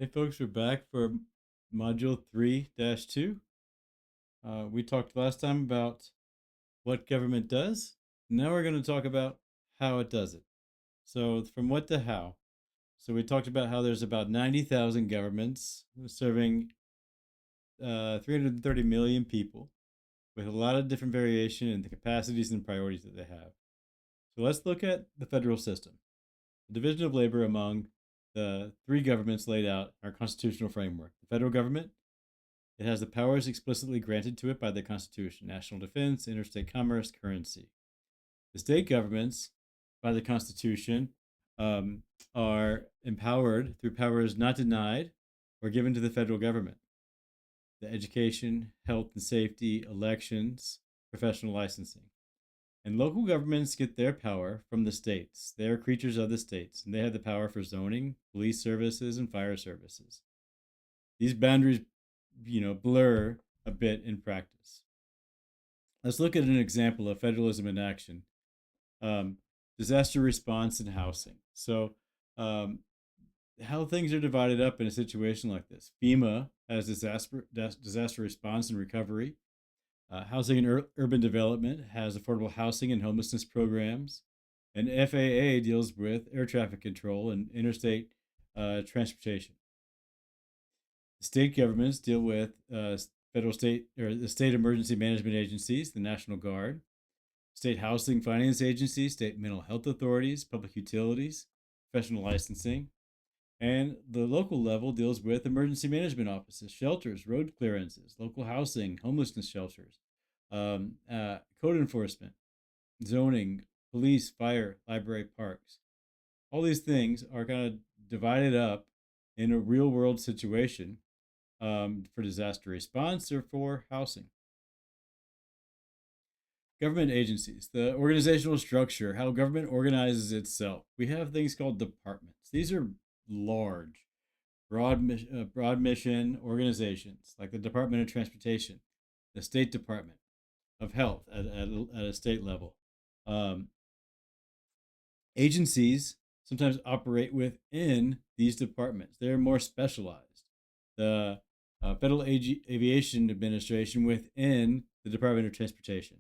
Hey folks, we're back for module 3-2. We talked last time about what government does. Now we're going to talk about how it does it. So from what to how. So we talked about how there's about 90,000 governments serving 330 million people with a lot of different variation in the capacities and priorities that they have. So let's look at the federal system. The division of labor among the three governments laid out in our constitutional framework. The federal government, it has the powers explicitly granted to it by the Constitution: national defense, interstate commerce, currency. The state governments, by the Constitution, are empowered through powers not denied or given to the federal government: the education, health and safety, elections, professional licensing. And local governments get their power from the states. They are creatures of the states, and they have the power for zoning, police services, and fire services. These boundaries, blur a bit in practice. Let's look at an example of federalism in action. Disaster response and housing. So, how things are divided up in a situation like this. FEMA has disaster response and recovery. Housing and Urban Development has affordable housing and homelessness programs. And FAA deals with air traffic control and interstate transportation. The state governments deal with federal, state, or the state emergency management agencies, the National Guard, state housing finance agencies, state mental health authorities, public utilities, professional licensing. And the local level deals with emergency management offices, shelters, road clearances, local housing, homelessness shelters, code enforcement, zoning, police, fire, library, parks. All these things are kind of divided up in a real world situation for disaster response or for housing. Government agencies, the organizational structure, how government organizes itself. We have things called departments. These are large, broad mission organizations like the Department of Transportation, the State Department of Health at a state level. Agencies sometimes operate within these departments. They're more specialized. The Federal Aviation Administration within the Department of Transportation.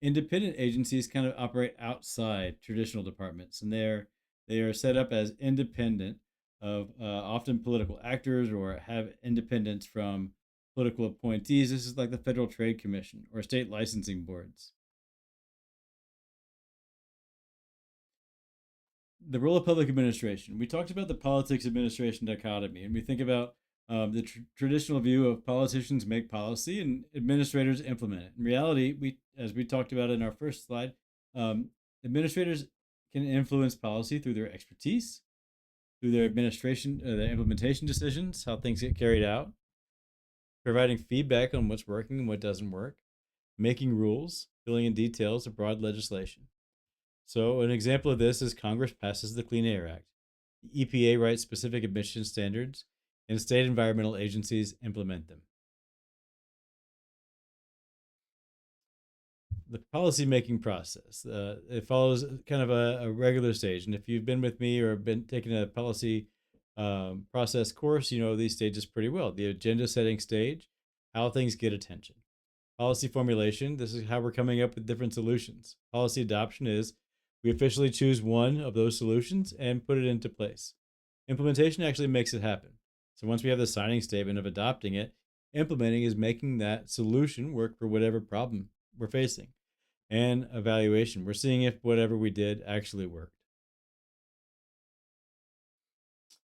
Independent agencies kind of operate outside traditional departments, and they are set up as independent of often political actors or have independence from political appointees. This is like the Federal Trade Commission or state licensing boards. The role of public administration. We talked about the politics administration dichotomy, and we think about the traditional view of politicians make policy and administrators implement it. In reality, as we talked about in our first slide, administrators can influence policy through their expertise, through their administration, their implementation decisions, how things get carried out, providing feedback on what's working and what doesn't work, making rules, filling in details of broad legislation. So an example of this is Congress passes the Clean Air Act. The EPA writes specific emission standards, and state environmental agencies implement them. The policy-making process, it follows kind of a regular stage. And if you've been with me or been taking a policy process course, you know these stages pretty well. The agenda setting stage, how things get attention. Policy formulation, this is how we're coming up with different solutions. Policy adoption is we officially choose one of those solutions and put it into place. Implementation actually makes it happen. So once we have the signing statement of adopting it, implementing is making that solution work for whatever problem we're facing. And evaluation, we're seeing if whatever we did actually worked.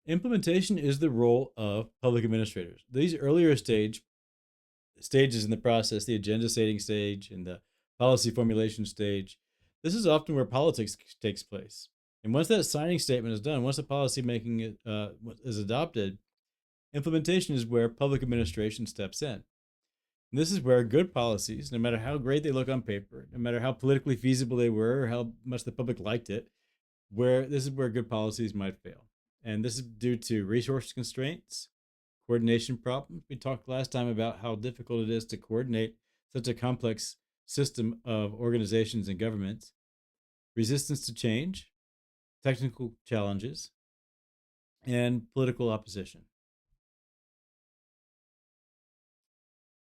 Implementation is the role of public administrators. These earlier stages in the process, the agenda setting stage and the policy formulation stage, this is often where politics takes place. And once that signing statement is done, once the policy making is adopted, implementation is where public administration steps in. And this is where good policies, no matter how great they look on paper, no matter how politically feasible they were, or how much the public liked it, this is where good policies might fail. And this is due to resource constraints, coordination problems. We talked last time about how difficult it is to coordinate such a complex system of organizations and governments, resistance to change, technical challenges, and political opposition.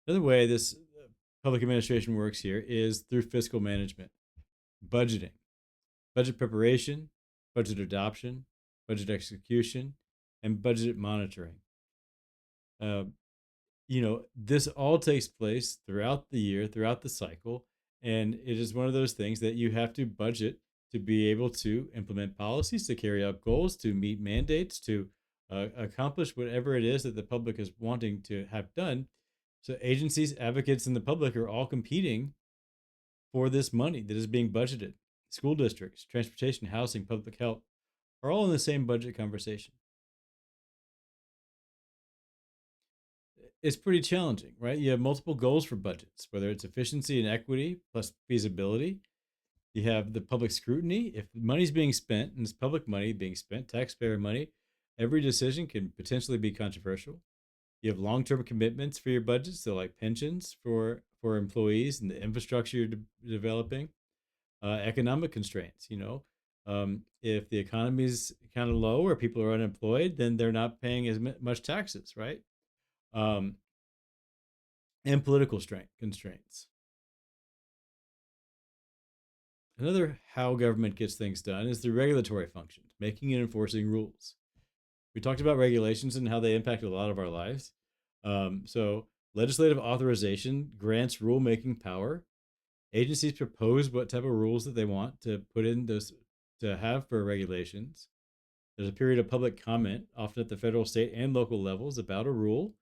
Another way this public administration works here is through fiscal management, budgeting, budget preparation, budget adoption, budget execution, and budget monitoring. Uh, this all takes place throughout the year, throughout the cycle, and it is one of those things that you have to budget to be able to implement policies, to carry out goals, to meet mandates, to accomplish whatever it is that the public is wanting to have done. So agencies, advocates, and the public are all competing for this money that is being budgeted. School districts, transportation, housing, public health are all in the same budget conversation. It's pretty challenging, right? You have multiple goals for budgets, whether it's efficiency and equity plus feasibility. You have the public scrutiny. If money's being spent and it's public money being spent, taxpayer money, every decision can potentially be controversial. You have long-term commitments for your budgets, so like pensions for employees and the infrastructure you're developing. Economic constraints, if the economy is kind of low or people are unemployed, then they're not paying as much taxes, right? Um, and political strength constraints. Another how government gets things done is the regulatory functions, making and enforcing rules. We talked about regulations and how they impact a lot of our lives. So, legislative authorization grants rulemaking power. Agencies propose what type of rules that they want to put in those to have for regulations. There's a period of public comment, often at the federal, state, and local levels, about a rule.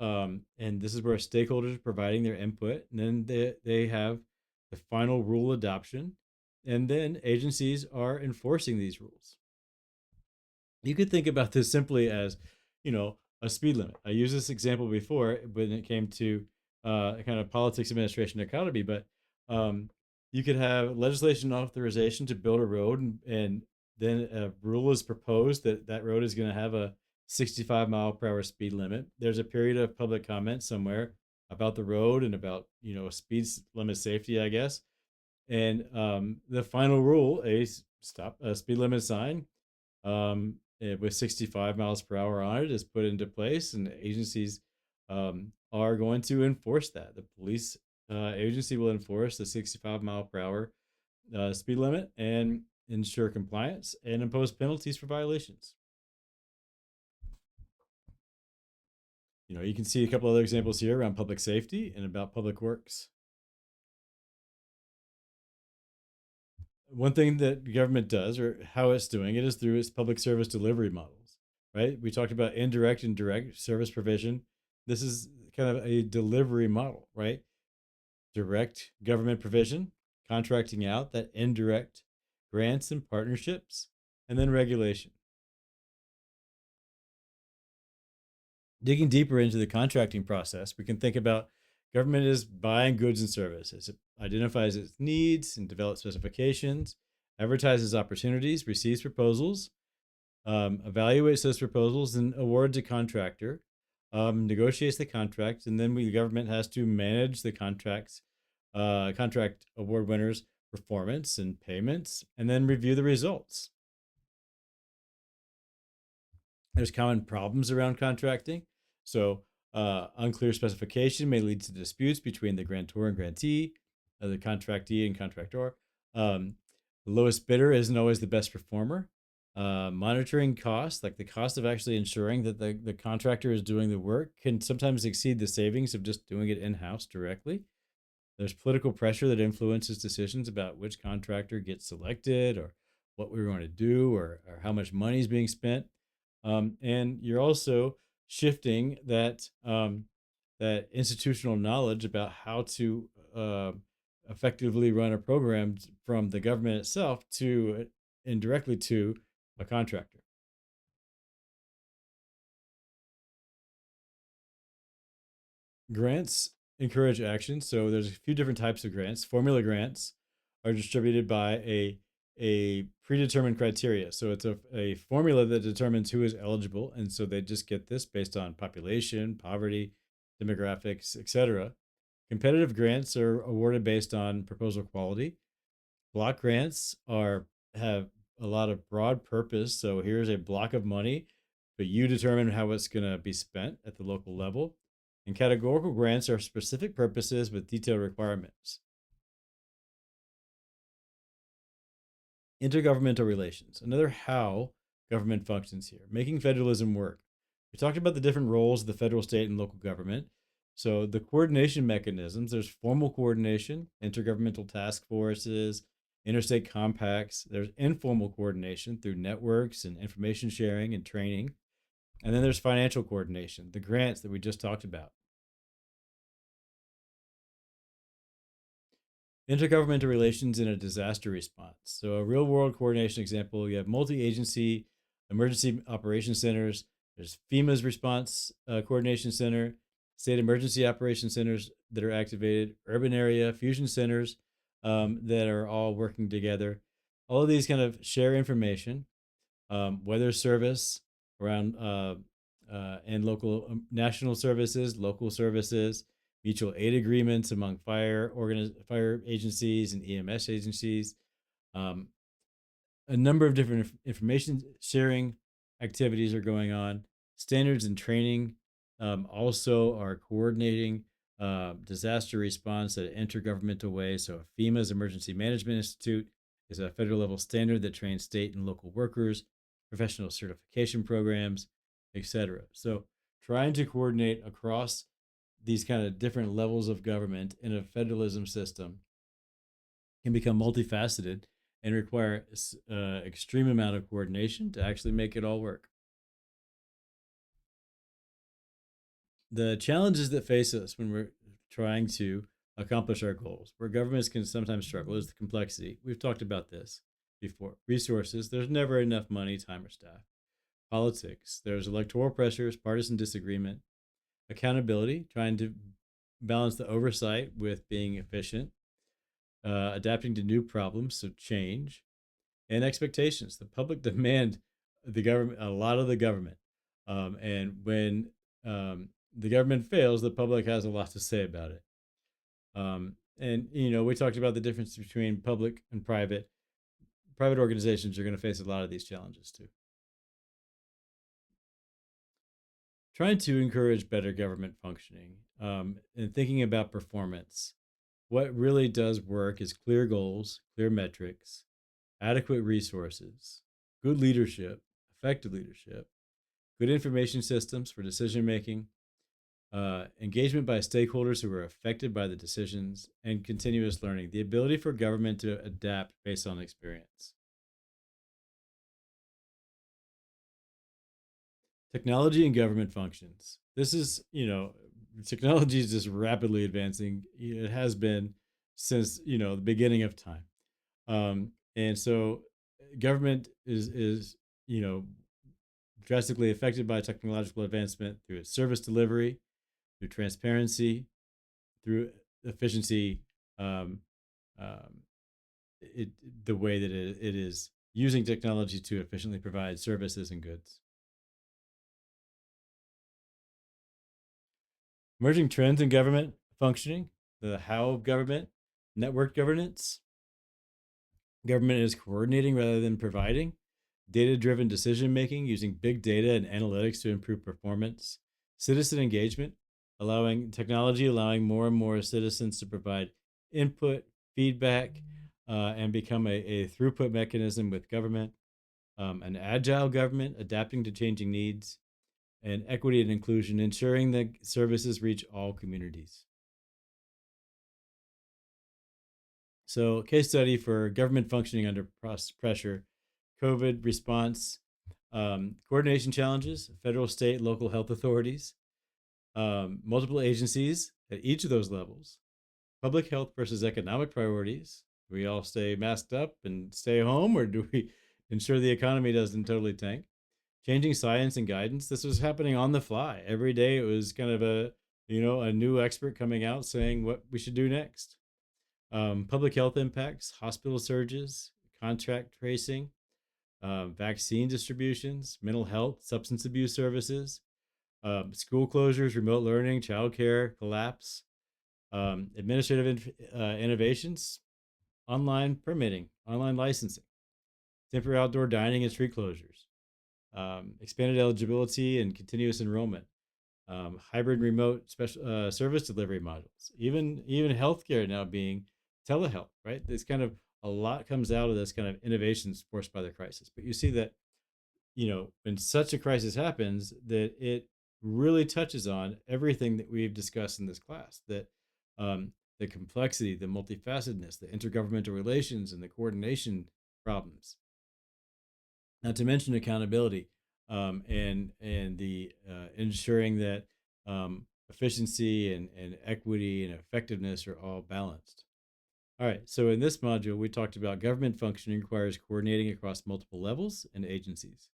And this is where stakeholders are providing their input, and then they have the final rule adoption, and then agencies are enforcing these rules. You could think about this simply as, a speed limit. I used this example before when it came to kind of politics, administration, economy, but um, you could have legislation authorization to build a road, and then a rule is proposed that that road is going to have a 65-mile-per-hour speed limit. There's a period of public comment somewhere about the road and about, speed limit safety, I guess. And the final rule, a speed limit sign with 65 miles per hour on it, is put into place, and agencies are going to enforce that. The police agency will enforce the 65-mile-per-hour speed limit and ensure compliance and impose penalties for violations. You can see a couple other examples here around public safety and about public works. One thing that the government does, or how it's doing it, is through its public service delivery models, right? We talked about indirect and direct service provision. This is kind of a delivery model, right? Direct government provision, contracting out, that indirect grants and partnerships, and then regulation. Digging deeper into the contracting process, we can think about government is buying goods and services. It identifies its needs and develops specifications, advertises opportunities, receives proposals, evaluates those proposals, and awards a contractor, negotiates the contract, and then the government has to manage the contract award winners' performance and payments, and then review the results. There's common problems around contracting. So, unclear specification may lead to disputes between the grantor and grantee, the contractee and contractor. The lowest bidder isn't always the best performer. Monitoring costs, like the cost of actually ensuring that the contractor is doing the work, can sometimes exceed the savings of just doing it in house directly. There's political pressure that influences decisions about which contractor gets selected or what we're going to do or how much money is being spent. And you're also shifting that institutional knowledge about how to effectively run a program from the government itself to indirectly to a contractor. Grants encourage action. So there's a few different types of grants. Formula grants are distributed by a predetermined criteria. So it's a formula that determines who is eligible. And so they just get this based on population, poverty, demographics, etc. Competitive grants are awarded based on proposal quality. Block grants have a lot of broad purpose. So here's a block of money, but you determine how it's going to be spent at the local level. And categorical grants are specific purposes with detailed requirements. Intergovernmental relations, another how government functions here, making federalism work. We talked about the different roles of the federal, state, and local government. So the coordination mechanisms, there's formal coordination, intergovernmental task forces, interstate compacts. There's informal coordination through networks and information sharing and training. And then there's financial coordination, the grants that we just talked about. Intergovernmental relations in a disaster response. So, a real world coordination example, you have multi agency emergency operations centers. There's FEMA's response coordination center, state emergency operations centers that are activated, urban area fusion centers that are all working together. All of these kind of share information, weather service around and local national services, local services, mutual aid agreements among fire agencies and EMS agencies, um, a number of different information sharing activities are going on. Standards and training also are coordinating disaster response at an intergovernmental way. So, FEMA's Emergency Management Institute is a federal level standard that trains state and local workers, professional certification programs, etc. So, trying to coordinate across these kind of different levels of government in a federalism system can become multifaceted and require extreme amount of coordination to actually make it all work. The challenges that face us when we're trying to accomplish our goals, where governments can sometimes struggle, is the complexity. We've talked about this before. Resources, there's never enough money, time, or staff. Politics, there's electoral pressures, partisan disagreement. Accountability, trying to balance the oversight with being efficient. Adapting to new problems, so change. And expectations. The public demand the government, a lot of the government. And when the government fails, the public has a lot to say about it. And we talked about the difference between public and private. Private organizations are going to face a lot of these challenges too. Trying to encourage better government functioning and thinking about performance. What really does work is clear goals, clear metrics, adequate resources, good leadership, effective leadership, good information systems for decision making, engagement by stakeholders who are affected by the decisions, and continuous learning, the ability for government to adapt based on experience. Technology and government functions. This is, technology is just rapidly advancing. It has been since, the beginning of time. And so government is, you know, drastically affected by technological advancement through its service delivery, through transparency, through efficiency, um, um, it, the way that it is using technology to efficiently provide services and goods. Emerging trends in government functioning, the how of government, network governance. Government is coordinating rather than providing. Data driven decision making using big data and analytics to improve performance. Citizen engagement, allowing more and more citizens to provide input, feedback, and become a throughput mechanism with government. An agile government, adapting to changing needs, and equity and inclusion, ensuring that services reach all communities. So, case study for government functioning under pressure, COVID response, coordination challenges, federal, state, local health authorities, multiple agencies at each of those levels, public health versus economic priorities. Do we all stay masked up and stay home, or do we ensure the economy doesn't totally tank? Changing science and guidance. This was happening on the fly. Every day it was kind of a new expert coming out saying what we should do next. Public health impacts, hospital surges, contract tracing, vaccine distributions, mental health, substance abuse services, school closures, remote learning, childcare collapse, administrative innovations, online permitting, online licensing, temporary outdoor dining and street closures, expanded eligibility and continuous enrollment, hybrid remote special service delivery modules, even healthcare now being telehealth, right? This kind of a lot comes out of this kind of innovations forced by the crisis. But you see that, when such a crisis happens, that it really touches on everything that we've discussed in this class, that the complexity, the multifacetedness, the intergovernmental relations, and the coordination problems. Not to mention accountability, and the ensuring that efficiency and equity and effectiveness are all balanced. All right, so in this module, we talked about government functioning requires coordinating across multiple levels and agencies.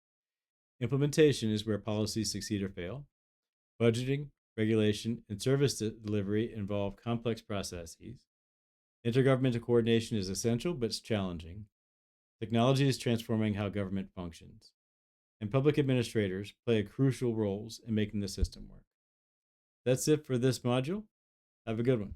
Implementation is where policies succeed or fail. Budgeting, regulation, and service delivery involve complex processes. Intergovernmental coordination is essential, but it's challenging. Technology is transforming how government functions, and public administrators play crucial roles in making the system work. That's it for this module. Have a good one.